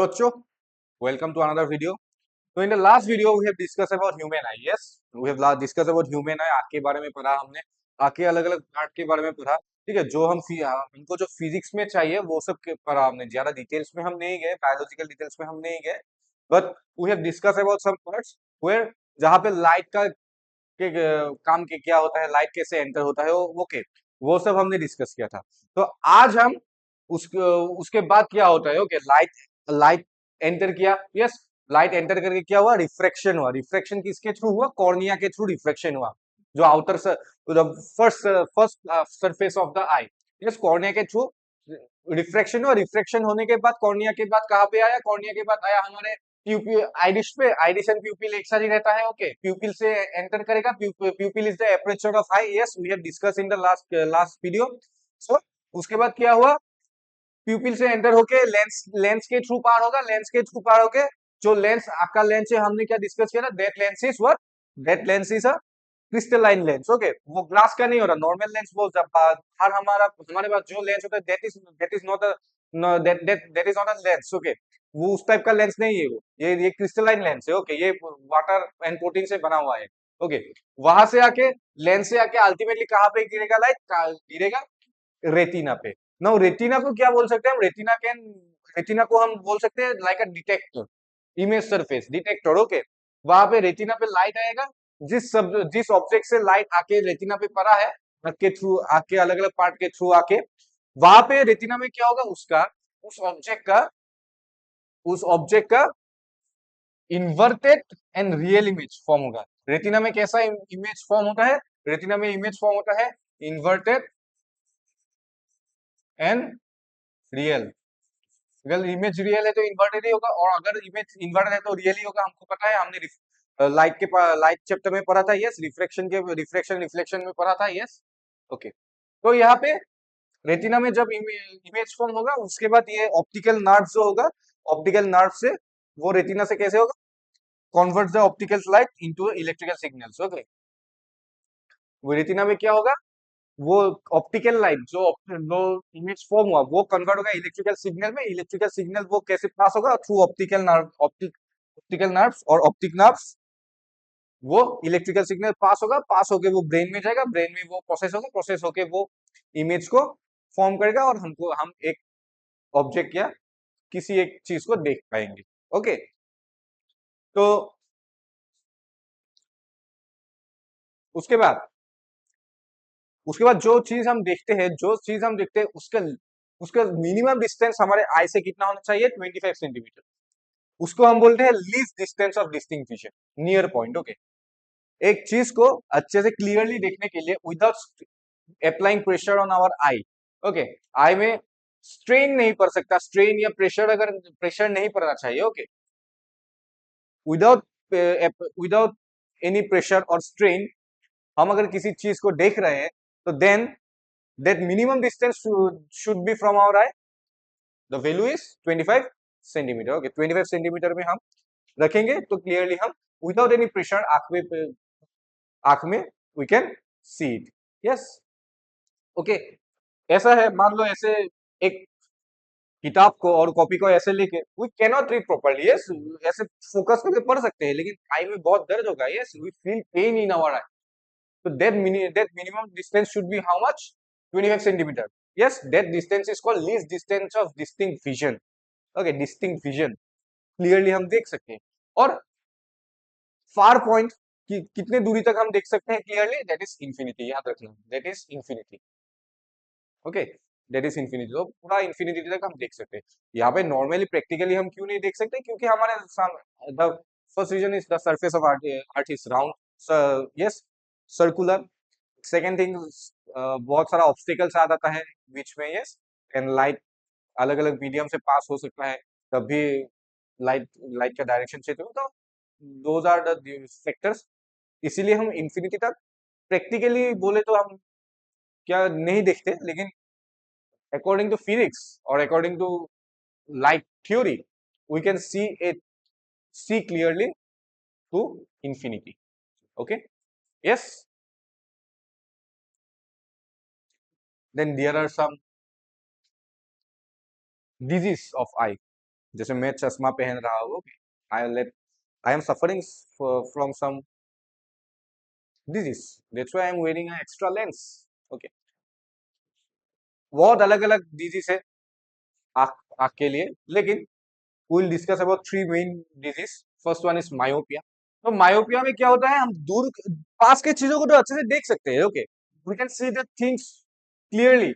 Hello, Bachcho. Welcome to another video. So in the last video we have discussed about human eye. Yes, we have discussed about human eye. आँख के बारे में पढ़ा हमने, आँख के अलग अलग पार्ट के बारे में पढ़ा. ठीक है, जो हमको जो फिजिक्स में चाहिए वो सब पढ़ा हमने. ज्यादा डिटेल्स में हम नहीं गए, बायोलॉजिकल डिटेल्स में हम नहीं गए, but we have discuss about some parts where जहाँ पे लाइट का काम के क्या होता है, लाइट कैसे एंटर होता है, वो सब हमने डिस्कस किया था. तो आज हम उसके बाद क्या होता है. ओके, लाइट लाइट एंटर किया. यस, लाइट एंटर करके क्या हुआ, रिफ्रैक्शन हुआ. रिफ्रैक्शन किसके थ्रू हुआ, कॉर्निया के थ्रू रिफ्रैक्शन हुआ, जो outer first first surface of the I. Yes, cornea के थ्रू रिफ्रैक्शन हुआ. रिफ्रैक्शन होने के बाद कॉर्निया के बाद कहाँ पे आया, कॉर्निया के बाद आया हमारे प्यूपिल, आइरिश पे. आइरिश एंड प्यूपिल एक साथ ही रहता है. ओके, प्यूपिल से एंटर करेगा. Pupil is the aperture of eye. Yes, we have discuss in the last last video. So उसके बाद क्या हुआ, प्यूपिल से एंटर होके लेंस लेंस के थ्रू पार होगा. लेंस के थ्रू पार होके जो लेंस आपका लेंस है, हमने क्या डिस्कस किया था, that lens is what, that lens is a crystalline lens. Okay, वो ग्लास का नहीं हो रहा, नॉर्मल लेंस. वो जब हर हमारे पास जो लेंस होता है, that is not a that that that is not a lens. Okay, वो उस टाइप का लेंस नहीं है. वो ये क्रिस्टलाइन लेंस है. ओके, ये वाटर एंड प्रोटीन से बना हुआ है. ओके, वहां से आके लेंस से आके अल्टीमेटली कहाँ पे गिरेगा, लाइट गिरेगा रेटिना पे. नाउ रेटिना को क्या बोल सकते हैं हम, रेटिना को हम बोल सकते हैं लाइक अ detector, image surface detector. Okay, वहां पे रेटिना पे लाइट आएगा. जिस ऑब्जेक्ट से लाइट आके रेटिना पे पड़ा है, आँख के थ्रू, आँख के अलग अलग पार्ट के थ्रू आके, वहां पे रेटिना में क्या होगा, उसका उस ऑब्जेक्ट का उस ऑब्जेक्ट का inverted and real image form होगा. रेटिना में कैसा इमेज फॉर्म होता है, रेटिना में इमेज फॉर्म होता है इन्वर्टेड एंड रियल. अगर इमेज रियल है तो इन्वर्टेड ही होगा, और अगर इमेज इन्वर्टेड है तो रियल ही होगा. हमको पता है, हमने लाइट चैप्टर में पढ़ा था. यस, रिफ्लेक्शन रिफ्लेक्शन में पढ़ा था. Yes, okay. तो यहाँ पे रेटिना में जब इमेज फॉर्म होगा, उसके बाद ये ऑप्टिकल नर्व जो होगा, ऑप्टिकल नर्व से वो रेटिना से कैसे होगा, convert the optical light into electrical signals. Okay, वो रेटिना में क्या होगा, वो ऑप्टिकल लाइट जो इमेज फॉर्म हुआ वो कन्वर्ट होगा इलेक्ट्रिकल सिग्नल में. इलेक्ट्रिकल सिग्नल वो कैसे पास होगा, थ्रू ऑप्टिकल नर्व्स, और ऑप्टिक नर्व्स वो इलेक्ट्रिकल सिग्नल पास होगा. पास होके वो ब्रेन में जाएगा. ब्रेन में वो प्रोसेस होगा. प्रोसेस होके वो इमेज को फॉर्म करेगा, और हम एक ऑब्जेक्ट या किसी एक चीज को देख पाएंगे. ओके, तो उसके बाद जो चीज हम देखते हैं उसका उसका मिनिमम डिस्टेंस हमारे आई से कितना होना चाहिए, 25 सेंटीमीटर. उसको हम बोलते हैं least distance of distinct vision, near point. Okay, एक चीज को अच्छे से क्लियरली देखने के लिए without applying pressure on our eye. Okay, eye में स्ट्रेन नहीं पड़ सकता, स्ट्रेन या प्रेशर, अगर प्रेशर नहीं पड़ना चाहिए. Okay, without without any pressure और स्ट्रेन हम अगर किसी चीज को देख रहे हैं, तो then that minimum distance should be from our eye. The value is 25 centimetre. Okay, 25 centimetre में हम रखेंगे तो क्लियरली हम विदाउट एनी प्रेशर आंख में we can see it. Yes, okay. ऐसा है, मान लो ऐसे एक किताब को और कॉपी को ऐसे लेके we cannot read properly. Yes, ऐसे फोकस करके पढ़ सकते हैं, लेकिन आई में बहुत दर्द होगा. Yes, we feel pain in our eye. तो that minimum distance should be how much, 25 centimeter. Yes, that distance is called least distance of distinct vision. Okay, distinct vision, clearly हम देख सकते हैं. और फार पॉइंट कि कितने दूरी तक हम देख सकते हैं क्लियरली, दैट इज इंफिनिटी. याद रखना, that is infinity. Okay, that is infinity. तो पूरा इंफिनिटी तक हम देख सकते हैं. यहाँ पे नॉर्मली प्रैक्टिकली हम क्यों नहीं देख सकते, क्योंकि हमारे the first reason is the surface of earth is round. Yes, circular. Second thing, बहुत सारा ऑब्स्टिकल्स आ जाता है बीच में. यस, एंड लाइट अलग अलग मीडियम से पास हो सकता है, तभी लाइट लाइट का डायरेक्शन चेंज होगा. तो दोज आर द फैक्टर्स. इसीलिए हम इंफिनिटी तक प्रैक्टिकली बोले तो हम क्या नहीं देखते, लेकिन अकॉर्डिंग टू फिजिक्स और according to light theory we can see clearly to infinity. Okay, yes. Then there are some disease of eye. जैसे मैं चश्मा पहन रहा हूँ, I am suffering from some disease, that's why I am wearing a extra lens. Okay, बहुत अलग अलग disease है आंख आंख के लिए, लेकिन we'll discuss about three main disease. First one is myopia. तो मायोपिया में क्या होता है, हम दूर पास के चीजों को तो अच्छे से देख सकते हैं। Okay, we can see the things clearly,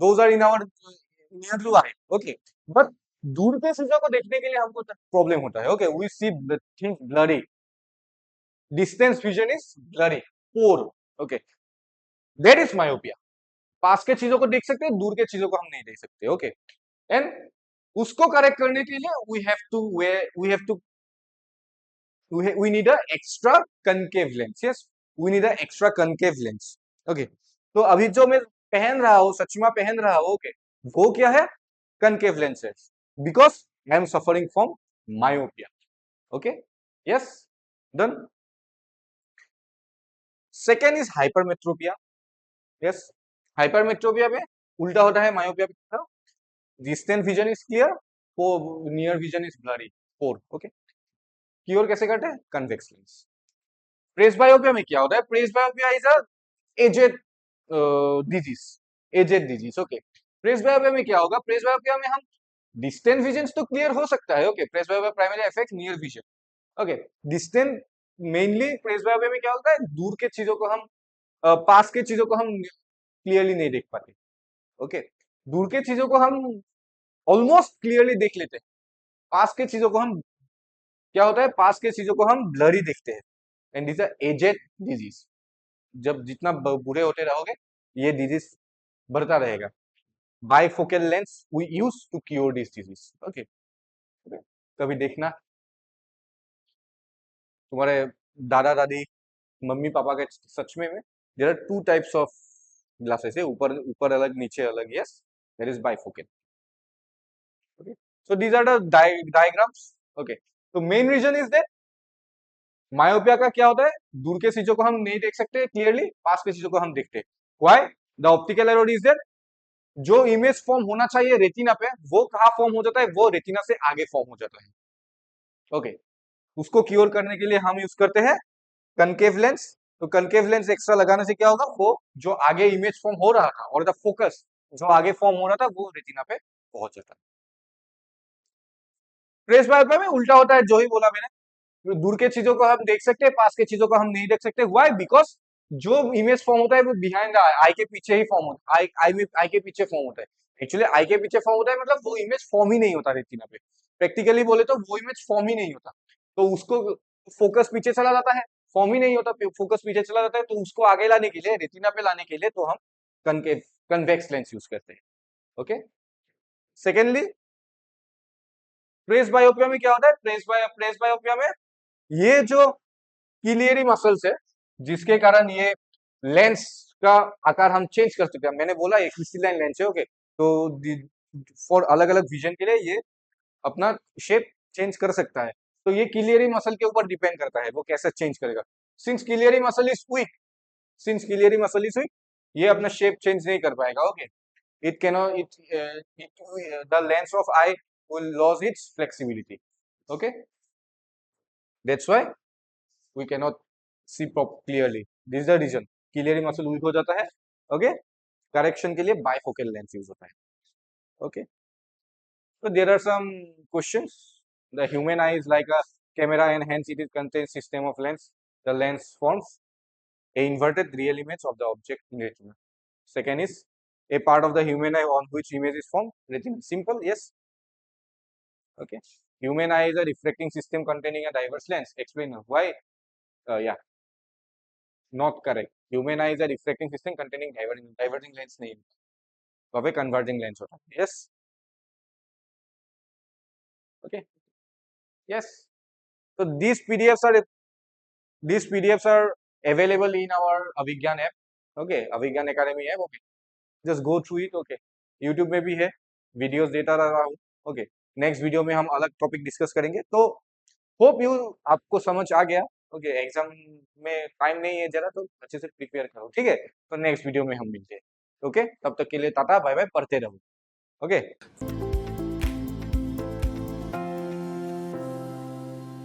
those are in our near to eye. Okay, but दूर के चीजों को देखने के लिए हमको प्रॉब्लम होता है। Okay, we see the things blurry, distance vision is blurry, poor. Okay, that is myopia. पास के चीजों को देख सकते हैं, दूर के चीजों को हम नहीं देख सकते। ओके, एंड उसको करेक्ट करने के लिए we have to we need a extra concave lens. Yes, we need a extra concave lens. Okay, तो अभी जो मैं पहन रहा हूँ, सचमा पहन रहा हूँ, ओके, वो क्या है, concave lens है, because I am suffering from myopia. Okay, yes, done. Second is hypermetropia. Yes, hypermetropia में उल्टा होता है myopia की तरह, distant vision is clear, near vision is blurry, poor. Okay, cure कैसे करते हैं, convex lens. प्रेसबायोपिया में क्या होता है, presbyopia is a aged disease, aged disease. Okay, presbyopia में क्या होगा, प्रेसबायोपिया में हम डिस्टेंट विजन तो क्लियर हो सकता है। Okay, presbyopia primary affect near vision. Okay, distant mainly presbyopia में क्या होता है, दूर के चीजों को हम पास के चीजों को हम क्लियरली नहीं देख पाते। ओके, दूर के चीजों को हम ऑलमोस्ट क्लियरली देख लेते हैं, पास के चीजों को हम क्या होता है, पास के चीजों को हम ब्लरी देखते हैं, एंड दिस एजेड डिजीज। जब जितना बूढ़े होते रहोगे, ये डिजीज बढ़ता रहेगा। Bifocal lens we use to cure this disease. Okay, कभी देखना तुम्हारे दादा दादी मम्मी पापा के सच में there are two types of glasses है, ऊपर ऊपर अलग नीचे अलग। Yes, that is bifocal. Okay, so these are the diagrams. Okay, तो main reason is that myopia का क्या होता है, दूर के चीजों को हम नहीं देख सकते क्लियरली, पास के चीजों को हम देखते हैं। Why, the optical error is that जो इमेज फॉर्म होना चाहिए रेटिना पे, वो कहाँ फॉर्म हो जाता है, वो रेटिना से आगे फॉर्म हो जाता है। ओके, उसको क्योर करने के लिए हम यूज करते हैं कनकेव लेंस। तो कनकेव लेंस एक्स्ट्रा लगाने से क्या होगा, वो जो आगे इमेज फॉर्म हो रहा था और द फोकस जो आगे फॉर्म हो रहा था वो रेटिना पे पहुंच जाता है। प्रेस बायोपिया में उल्टा होता है, जो ही बोला मैंने, दूर के चीजों को हम देख सकते हैं, पास के चीजों को हम नहीं देख सकते। व्हाई, बिकॉज जो इमेज फॉर्म होता है वो बिहाइंड आई के पीछे ही फॉर्म होता है, आई के पीछे फॉर्म होता है। एक्चुअली आई के पीछे फॉर्म होता है, मतलब वो इमेज फॉर्म ही नहीं होता रेटिना पे। प्रैक्टिकली बोले तो वो इमेज फॉर्म ही नहीं होता, तो उसको फोकस पीछे चला जाता है, फॉर्म ही नहीं होता, फोकस पीछे चला जाता है, तो उसको आगे लाने के लिए, रेटिना पे लाने के लिए, तो हम कनकेव कन्वेक्स लेंस यूज करते हैं। ओके, सेकेंडली प्रेस बायोपिया में क्या होता है, प्रेस बायोपिया में ये जो किलियरी मसल्स है, जिसके कारण ये लेंस का आकार हम चेंज कर सकते हैं। मैंने बोला एक क्रिस्टलाइन लेंस है। ओके, तो फॉर अलग अलग विजन के लिए ये अपना शेप चेंज कर सकता है। तो ये किलियरी मसल के ऊपर डिपेंड करता है वो कैसे चेंज करेगा। Since ciliary muscle is weak, since ciliary muscle is weak, ये अपना शेप चेंज नहीं कर पाएगा। Okay, it can the lens of eye will lose its flexibility. Okay, that's why we cannot see clearly. This is the reason ciliary muscle weak हो जाता है। Okay, correction के लिए बाइफोकल लेंस यूज होता है। Okay, so there are some questions. The human eye is like a camera and hence it contains system of lens. The lens forms a inverted real image of the object in retina. Second is a part of the human eye on which image is formed, retina. Simple, yes. Okay, human eye is a refracting system containing a diverse lens. Explain why. Yeah, not correct. Human eye is a refracting system containing diverging lens नहीं, वहाँ पे converging lens होता है। Yes, okay, yes. So these PDFs are available in our Avigyan app. Okay, Avigyan Academy app. Okay, just go through it. Okay, YouTube में भी है, videos देता रहा हूँ। Okay, next video में हम अलग topic discuss करेंगे। तो होप यू आपको समझ आ गया। ओके, एग्जाम में टाइम नहीं है जरा, तो अच्छे से प्रिपेयर करो। ठीक है, तो नेक्स्ट वीडियो में हम मिलते हैं। ओके, तब तक के लिए टाटा बाय बाय, पढ़ते रहो। ओके।